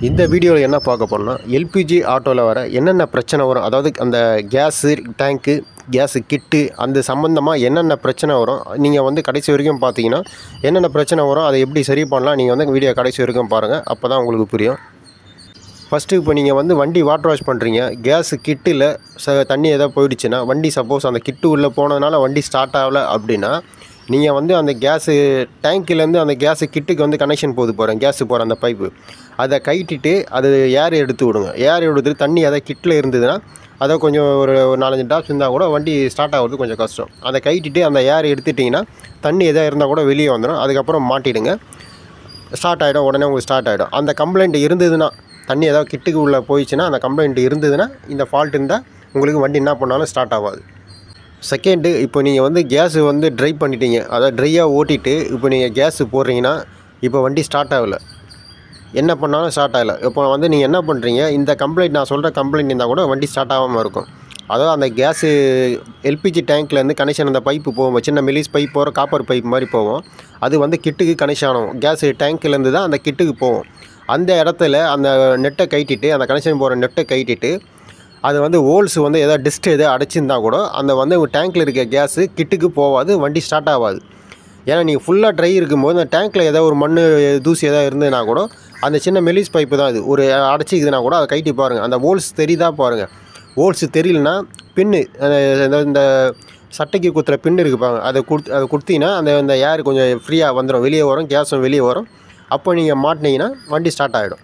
இந்த வீடியோவில் என்ன பார்க்க போறோம்னா எல்பிஜி ஆட்டோவில் வர என்னென்ன பிரச்சனை வரும், அதாவது அந்த கேஸு டேங்க்கு, கேஸு கிட்டு அந்த சம்மந்தமாக என்னென்ன பிரச்சனை வரும், நீங்கள் வந்து கடைசி வரைக்கும் பார்த்தீங்கன்னா என்னென்ன பிரச்சனை வரும், அதை எப்படி சரி பண்ணலாம், நீங்கள் வந்து வீடியோ கடைசி வரைக்கும் பாருங்கள், அப்போ தான் உங்களுக்கு புரியும். ஃபஸ்ட்டு இப்போ நீங்கள் வந்து வண்டி வாட்டர் வாஷ் பண்ணுறீங்க, கேஸு கிட்டில் தண்ணி எதாவது போயிடுச்சுன்னா, வண்டி சப்போஸ் அந்த கிட்டு உள்ளே போனதுனால வண்டி ஸ்டார்ட் ஆகலை அப்படின்னா, நீங்கள் வந்து அந்த கேஸு டேங்க்கிலேருந்து அந்த கேஸு கிட்டுக்கு வந்து கனெக்ஷன் கேஸு போகிற அந்த பைப்பு அதை கைட்டிட்டு அது ஏர் எடுத்து விடுங்க. ஏர் எடுத்துட்டு தண்ணி எதாவது கிட்டில் இருந்ததுன்னா அதை கொஞ்சம் ஒரு 4-5 டாப்ஸ் இருந்தால் கூட வண்டி ஸ்டார்ட் ஆகிறது கொஞ்சம் கஷ்டம். அதை கைட்டிட்டு அந்த ஏர் எடுத்துட்டிங்கன்னா தண்ணி எதாவது இருந்தால் கூட வெளியே வந்துடும். அதுக்கப்புறம் மாட்டிடுங்க, ஸ்டார்ட் ஆகிடும், உடனே உங்களுக்கு ஸ்டார்ட் ஆகிடும். அந்த கம்ப்ளைண்ட் இருந்ததுன்னா, தண்ணி ஏதாவது கிட்டுக்கு உள்ளே போயிடுச்சுன்னா, அந்த கம்ப்ளைண்ட் இருந்ததுன்னா, இந்த ஃபால்ட் இருந்தால் உங்களுக்கு வண்டி என்ன பண்ணாலும் ஸ்டார்ட் ஆகாது. செகண்டு, இப்போ நீங்கள் வந்து கேஸு வந்து ட்ரை பண்ணிட்டீங்க, அதாவது ட்ரையாக ஓட்டிட்டு இப்போ நீங்கள் கேஸு போடுறீங்கன்னா, இப்போ வண்டி ஸ்டார்ட் ஆகலை, என்ன பண்ணாலும் ஸ்டார்ட் ஆகலை. இப்போ வந்து நீங்கள் என்ன பண்ணுறீங்க, இந்த கம்ப்ளைண்ட் நான் சொல்கிற கம்ப்ளைண்ட் இருந்தால் கூட வண்டி ஸ்டார்ட் ஆகாமல் இருக்கும். அதாவது அந்த கேஸு எல்பிஜி டேங்க்லேருந்து கனெக்ஷன் அந்த பைப்பு போகும், சின்ன மெலிஸ் பைப் போகிற காப்பர் பைப் மாதிரி போகும், அது வந்து கிட்டுக்கு கனெக்ஷன் ஆகும். கேஸு டேங்க்லேருந்து தான் அந்த கிட்டுக்கு போகும். அந்த இடத்துல அந்த நெட்டை கைட்டிட்டு, அந்த கனெக்ஷன் போகிற நெட்டை கைட்டிட்டு, அது வந்து ஹோல்ஸ் வந்து எதாவது டிஸ்ட் எதாவது அடைச்சிருந்தா கூட அந்த வந்து டேங்க்கில் இருக்க கேஸு கிட்டுக்கு போகாது, வண்டி ஸ்டார்ட் ஆகாது. ஏன்னா நீங்கள் ஃபுல்லாக ட்ரை இருக்கும்போது அந்த டேங்க்கில் ஏதாவது ஒரு மண் தூசி எதாவது இருந்ததுன்னா கூட அந்த சின்ன மெலிஸ் பைப்பு தான் அது ஒரு அடைச்சிக்குதுன்னா கூட அதை கைட்டி பாருங்கள், அந்த ஹோல்ஸ் தெரியுதா பாருங்கள். ஹோல்ஸ் தெரியலனா பின்னு, இந்த சட்டைக்கு குத்துற பின்னு இருக்குது பாருங்கள், அதை கொடுத்தீங்கன்னா அந்த ஏர் கொஞ்சம் ஃப்ரீயாக வந்துடும், வெளியே வரும், கேஸும் வெளியே வரும். அப்போ நீங்கள் மாட்டினீங்கன்னா வண்டி ஸ்டார்ட் ஆகிடும்.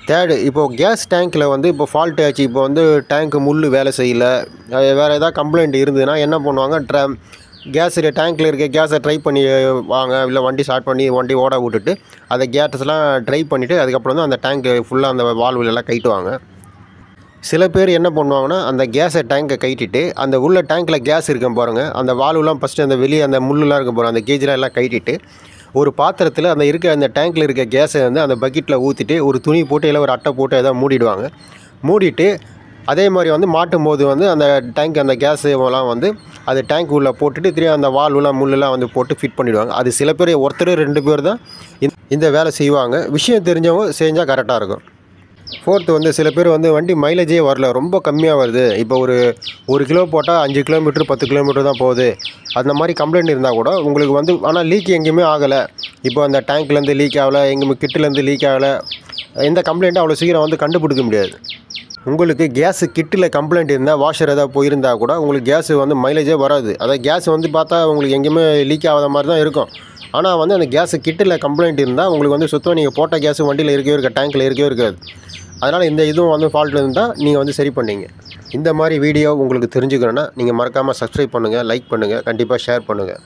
தேர்டு, இப்போது கேஸ் டேங்க்கில் வந்து இப்போ ஃபால்ட் ஆச்சு, இப்போ வந்து டேங்க்கு முள் வேலை செய்யலை, வேறு ஏதாவது கம்ப்ளைண்ட் இருந்ததுன்னா என்ன பண்ணுவாங்க, கேஸு டேங்க்கில் இருக்க கேஸை ட்ரை பண்ணி வாங்க, இல்லை வண்டி ஸ்டார்ட் பண்ணி வண்டி ஓட விட்டுட்டு அதை கேஸஸ்லாம் ட்ரை பண்ணிவிட்டு அதுக்கப்புறம் வந்து அந்த டேங்க்கு ஃபுல்லாக அந்த வால்வுலெல்லாம் கைட்டுவாங்க. சில பேர் என்ன பண்ணுவாங்கன்னா, அந்த கேஸை டேங்கை கைட்டிட்டு அந்த உள்ள டேங்க்கில் கேஸ் இருக்கும் பாருங்கள், அந்த வால்வுலாம் ஃபஸ்ட்டு அந்த வெளியே அந்த முள்ளெலாம் இருக்கும் பாருங்கள், அந்த கேஜெலாம் எல்லாம் கைட்டிட்டு ஒரு பாத்திரத்தில் அந்த டேங்க்கில் இருக்க கேஸை வந்து அந்த பக்கெட்டில் ஊற்றிட்டு ஒரு துணி போட்டு இல்லை ஒரு அட்டை போட்டு எதாவது மூடிடுவாங்க. மூடிட்டு அதே மாதிரி வந்து மாட்டும் போது வந்து அந்த டேங்க் அந்த கேஸெல்லாம் வந்து அது டேங்க் உள்ளே போட்டுட்டு திரும்பி அந்த வால்வுலாம் முள்ளெலாம் வந்து போட்டு ஃபிட் பண்ணிவிடுவாங்க. அது சில பேர், ஒருத்தர் 2 பேர் தான் இந்த வேலை செய்வாங்க. விஷயம் தெரிஞ்சவங்க செஞ்சால் கரெக்டாக இருக்கும். ஃபோர்த்து வந்து சில பேர் வந்து வண்டி மைலேஜே வரல, ரொம்ப கம்மியாக வருது, இப்போ ஒரு கிலோ போட்டால் 5 கிலோமீட்டர் 10 கிலோமீட்டர் தான் போகுது, அந்த மாதிரி கம்ப்ளைண்ட் இருந்தால் கூட உங்களுக்கு வந்து, ஆனால் லீக் எங்கேயுமே ஆகலை, இப்போ அந்த டேங்க்லேருந்து லீக் ஆகலை, எங்கேயுமே கிட்டிலேருந்து லீக் ஆகலை, எந்த கம்ப்ளைண்ட்டும் அவ்வளோ சீக்கிரம் வந்து கண்டுபிடிக்க முடியாது. உங்களுக்கு கேஸு கிட்டில் கம்ப்ளைண்ட் இருந்தால், வாஷர் எதாவது போயிருந்தால் கூட உங்களுக்கு கேஸு வந்து மைலேஜே வராது. அதாவது கேஸ் வந்து பார்த்தா உங்களுக்கு எங்கேயுமே லீக் ஆகாத மாதிரி தான் இருக்கும். ஆனால் வந்து அந்த கேஸு கிட்டில் கம்ப்ளைண்ட் இருந்தால் உங்களுக்கு வந்து சுத்தமாக நீங்கள் போட்ட கேஸு வண்டியில் இருக்கவே இருக்காது, டேங்க்கில் இருக்கவே இருக்காது. அதனால் இந்த இதுவும் வந்து ஃபால்ட் இருந்தால் நீங்கள் வந்து சரி பண்ணீங்க. இந்த மாதிரி வீடியோ உங்களுக்கு தெரிஞ்சுக்கணுன்னா நீங்கள் மறக்காமல் சப்ஸ்கிரைப் பண்ணுங்கள், லைக் பண்ணுங்கள், கண்டிப்பாக ஷேர் பண்ணுங்கள்.